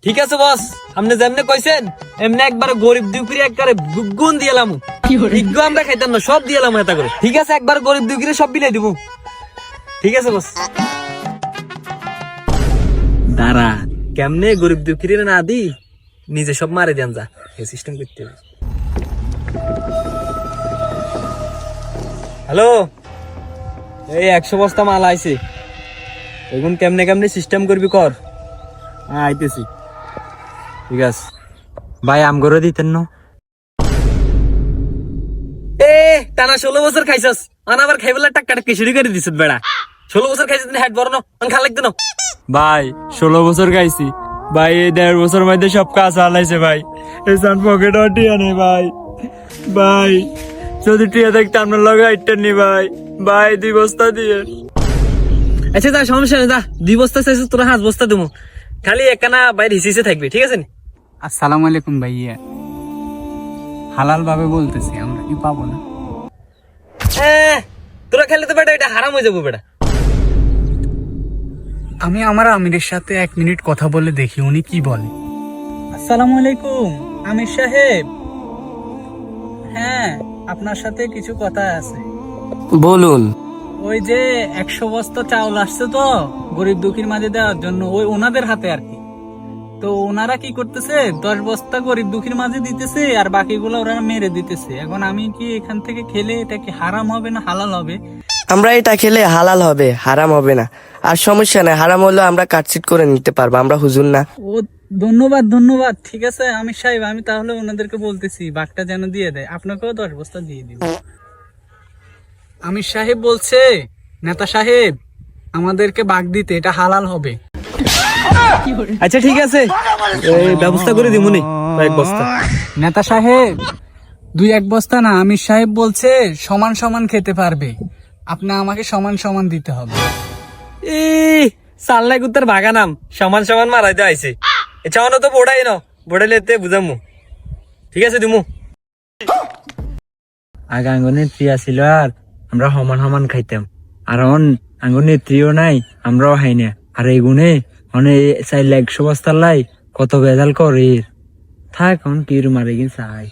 ঠিক আছে বস, আপনি যেমনে কইছেন এমনি একবার গরিব দুঃখীরে একবারে গুণ দিয়েলাম। ইগো আমরা খাইতাম না, সব দিয়েলাম এটা করে। ঠিক আছে, একবার গরিব দুঃখীরে সব বিলাই দিব। ঠিক আছে বস। দাঁড়া, কেমনে গরিব দুঃখীরে না দি নিজে সব মারে দেন যা, এই সিস্টেম করতে হবে। হ্যালো, এই 100 বস্তা মাল আইছে, এখন কেমনে কেমনে সিস্টেম করবি কর। হ্যাঁ আইতেছি। ঠিক আছে ভাই আম করে দিতেন না? এ টানা 16 বছর খাইছস, আবার খাইবেলা টাকাটা কিশোরি করে দিছত বেড়া। 16 বছর খাইছিস, হেড বড় না খা লাগতো না। ভাই 16 বছর খাইছি ভাই, এই 1.5 বছর মধ্যে সব কাজ হালাইছে ভাই। এই সান পকেট টিয়া নেই ভাই। ভাই যদি টিয়া দেখতে আপনার লগে আইটেন নি ভাই। ভাই 2 বস্তা দিয়ে। আচ্ছা যা, সমস্যা নেই, যা 2 বস্তা চাইছিস, তোরা 5 বস্তা দেবো। খালি একখানা বাইরে হিসিসে থাকবি, ঠিক আছে? আসসালামু আলাইকুম ভাইয়া, হালাল ভাবে বলতেছি, আমরা কি পাবো না? তোরা খেলে তো বেটা এটা হারাম হয়ে যাবো বেটা। আমি আমার আমিরের সাথে 1 মিনিট কথা বলে দেখি উনি কি বলে। আসসালামু আলাইকুম আমির সাহেব। হ্যাঁ, আপনার সাথে কিছু কথা আছে। বলুন। ওই যে 100 বস্তা চাউল আসছে তো গরিব দুঃখীর মাঝে দেওয়ার জন্য, ওই ওনাদের হাতে আর কি। তো ওনারা কি করতেছে, 10 বস্তা গরিব দুঃখীর মাঝে দিতেছে আর বাকিগুলো ওরা মেরে দিতেছে। এখন আমি কি এখান থেকে খেলে এটা কি হারাম হবে না হালাল হবে? আমরা এটা খেলে হালাল হবে, হারাম হবে না। আর সমস্যা নাই, হারাম হলেও আমরা কাটছিট করে নিতে পারবো, আমরা হুজুর না। ও ধন্যবাদ ধন্যবাদ। ঠিক আছে আমির সাহেব, আমি তাহলে ওনাদেরকে বলতেছি বাঘটা যেন দিয়ে দেয়, আপনাকেও 10 বস্তা দিয়ে দিব। আমির সাহেব বলছে, নেতা সাহেব আমাদেরকে বাঘ দিতে, এটা হালাল হবে। আচ্ছা ঠিক আছে, এই ব্যবস্থা করে দিমুনি 1 বস্তা। নেতা সাহেব 2-1 বস্তা না, আমির সাহেব বলছে সমান সমান খেতে পারবে, আপনি আমাকে সমান সমান দিতে হবে। সাল্লাই কুত্তার ভাগা নাম, সমান সমান মারাইতে আইছে। এছাড়াও তো বোড়াই ন, বোড়াইলে এতে বুঝামু। ঠিক আছে দিমু। আগে আঙ্গুর নেত্রী আসিল আর আমরা সমান সমান খাইতাম, আর এখন আঙ্গুর নেত্রীও নাই, আমরাও খাই না। আর এই গুণে মানে 100 বস্তার লাই কত বেজাল করে থাক, এখন কি মারে গিয়ে চাই।